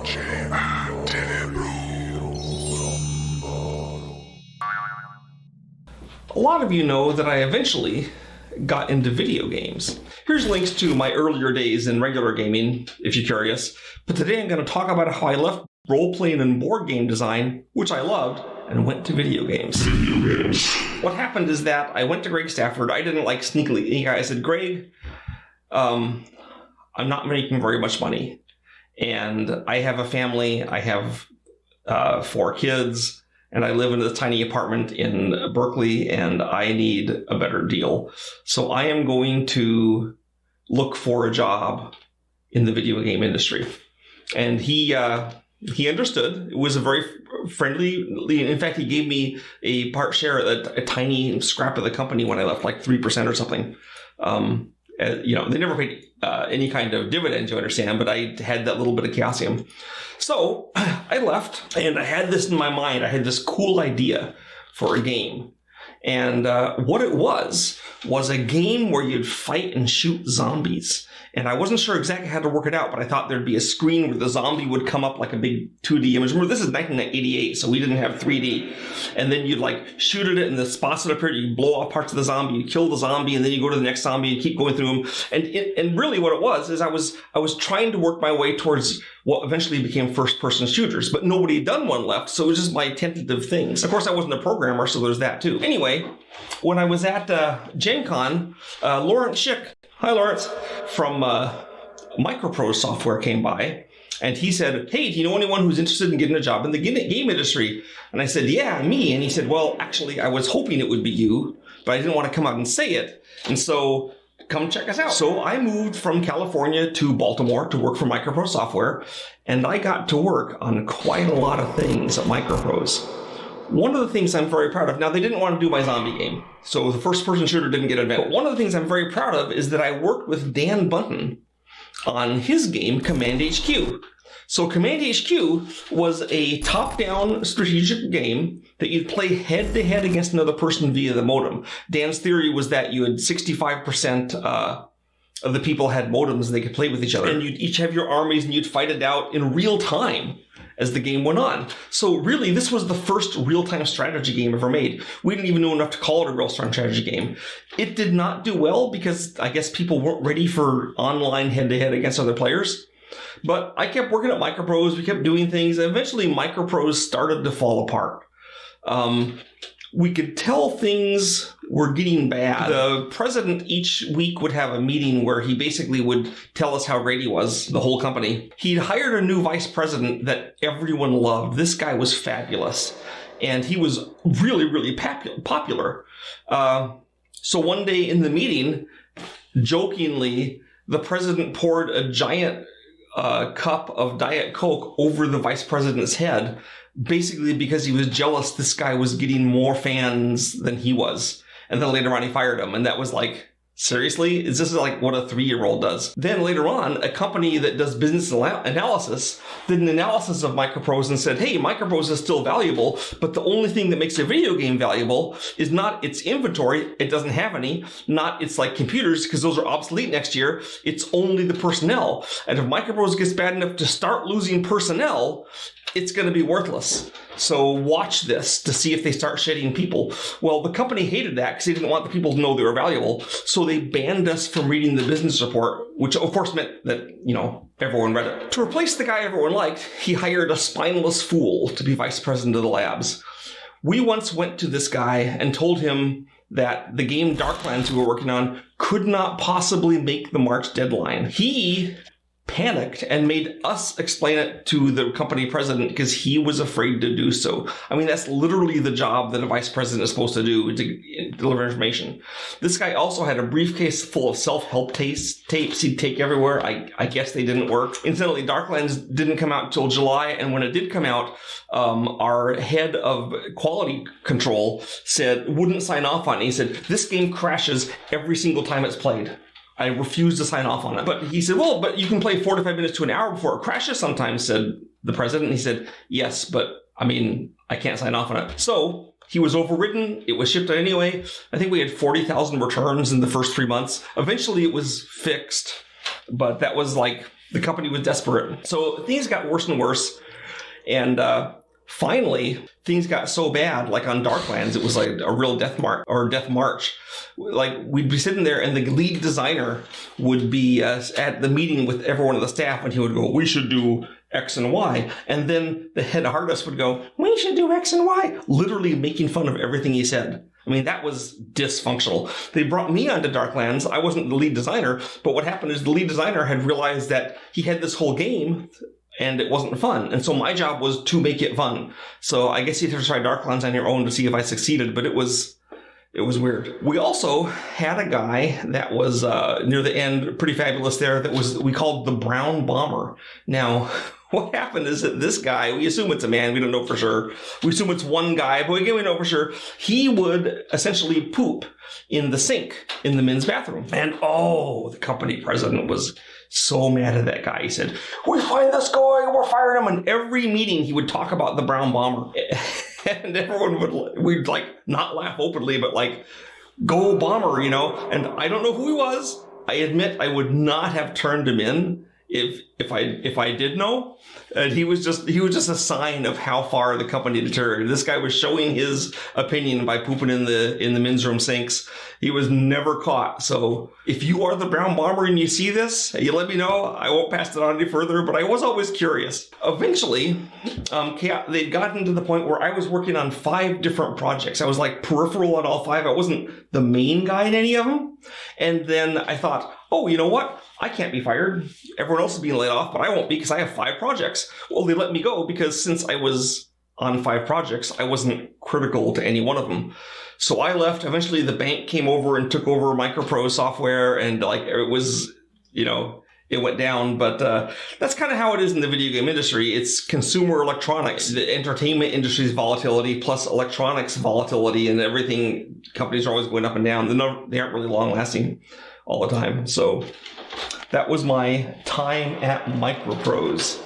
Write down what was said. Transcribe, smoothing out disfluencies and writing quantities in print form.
A lot of you know that I eventually got into video games. Here's links to my earlier days in regular gaming, if you're curious. But today I'm going to talk about how I left role-playing and board game design, which I loved, and went to video games. What happened is that I went to Greg Stafford. I didn't like sneakily. I said, Greg, I'm not making very much money. And I have a family. I have 4 kids. And I live in a tiny apartment in Berkeley, and I need a better deal. So I am going to look for a job in the video game industry. And he understood. It was a very friendly. In fact, he gave me a part share at a tiny scrap of the company when I left, like 3% or something. They never paid any kind of dividend, you understand, but I had that little bit of calcium. So I left, and I had this in my mind. I had this cool idea for a game. And what it was a game where you'd fight and shoot zombies. And I wasn't sure exactly how to work it out, but I thought there'd be a screen where the zombie would come up like a big 2D image. Remember, this is 1988, so we didn't have 3D. And then you'd like shoot at it, and the spots would appear. You blow off parts of the zombie, you kill the zombie, and then you go to the next zombie and keep going through them. And really what it was is I was trying to work my way towards what eventually became first-person shooters, but nobody had done one left, so it was just my tentative things. Of course, I wasn't a programmer, so there's that too. Anyway, when I was at Gen Con, Lawrence Schick, hi Lawrence, from Microprose software came by, and he said, hey, do you know anyone who's interested in getting a job in the game industry? And I said, yeah, me. And he said, well, actually, I was hoping it would be you, but I didn't want to come out and say it. And so come check us out. So I moved from California to Baltimore to work for Microprose software, and I got to work on quite a lot of things at Microprose. One of the things I'm very proud of, now they didn't want to do my zombie game, so the first-person shooter didn't get advanced. But one of the things I'm very proud of is that I worked with Dan Bunton on his game, Command HQ. So Command HQ was a top-down strategic game that you'd play head-to-head against another person via the modem. Dan's theory was that you had 65% of the people had modems and they could play with each other. And you'd each have your armies and you'd fight it out in real time as the game went on. So really, this was the first real-time strategy game ever made. We didn't even know enough to call it a real-time strategy game. It did not do well because I guess people weren't ready for online head-to-head against other players. But I kept working at Microprose. We kept doing things. And eventually, Microprose started to fall apart. We could tell things were getting bad. The president each week would have a meeting where he basically would tell us how great he was, the whole company. He'd hired a new vice president that everyone loved. This guy was fabulous. And he was really, really popular. So one day in the meeting, jokingly, the president poured a giant cup of Diet Coke over the vice president's head, basically because he was jealous this guy was getting more fans than he was. And then later on he fired him. And that was like, seriously? Is this like what a 3-year-old does? Then later on, a company that does business analysis did an analysis of Microprose and said, hey, Microprose is still valuable, but the only thing that makes a video game valuable is not its inventory. It doesn't have any. Not its like computers, because those are obsolete next year. It's only the personnel. And if Microprose gets bad enough to start losing personnel, it's going to be worthless. So watch this to see if they start shedding people. Well, the company hated that because they didn't want the people to know they were valuable. So they banned us from reading the business report, which of course meant that, everyone read it. To replace the guy everyone liked, he hired a spineless fool to be vice president of the labs. We once went to this guy and told him that the game Darklands we were working on could not possibly make the March deadline. He panicked and made us explain it to the company president because he was afraid to do so. I mean, that's literally the job that a vice president is supposed to do, to deliver information. This guy also had a briefcase full of self-help tapes he'd take everywhere. I guess they didn't work. Incidentally, Darklands didn't come out until July, and when it did come out, our head of quality control wouldn't sign off on it. He said, this game crashes every single time it's played. I refused to sign off on it. But he said, well, but you can play 45 minutes to an hour before it crashes sometimes, said the president. And he said, yes, but I can't sign off on it. So he was overridden. It was shipped out anyway. I think we had 40,000 returns in the first 3 months. Eventually it was fixed, but that was like The company was desperate. So things got worse and worse. And finally, things got so bad, like on Darklands, it was like a real death march. Like, we'd be sitting there and the lead designer would be at the meeting with everyone of the staff, and he would go, we should do X and Y. And then the head artist would go, we should do X and Y, literally making fun of everything he said. I mean, that was dysfunctional. They brought me onto Darklands. I wasn't the lead designer, but what happened is the lead designer had realized that he had this whole game and it wasn't fun. And so my job was to make it fun. So I guess you'd have to try Darklands on your own to see if I succeeded, but it was weird. We also had a guy that was near the end, pretty fabulous there, we called the Brown Bomber. Now, what happened is that this guy, we assume it's a man, we don't know for sure. We assume it's one guy, but we know for sure. He would essentially poop in the sink in the men's bathroom. And the company president was so mad at that guy. He said, we find this guy, we're firing him. And every meeting he would talk about the Brown Bomber. And everyone we'd like not laugh openly, but like, go Bomber, you know? And I don't know who he was. I admit I would not have turned him in if I did know. And he was just a sign of how far the company deteriorated. This guy was showing his opinion by pooping in the men's room sinks. He was never caught. So if you are the Brown Bomber and you see this, you let me know. I won't pass it on any further, but I was always curious. Eventually, they'd gotten to the point where I was working on 5 different projects. I was like peripheral on all 5. I wasn't the main guy in any of them. And then I thought, oh, you know what? I can't be fired. Everyone else is being laid off, but I won't be because I have 5 projects. Well, they let me go because since I was on 5 projects, I wasn't critical to any one of them. So I left. Eventually, the bank came over and took over Microprose software, and like it was, it went down. But that's kind of how it is in the video game industry. It's consumer electronics, the entertainment industry's volatility plus electronics volatility, and everything. Companies are always going up and down. They aren't really long lasting all the time. So that was my time at Microprose.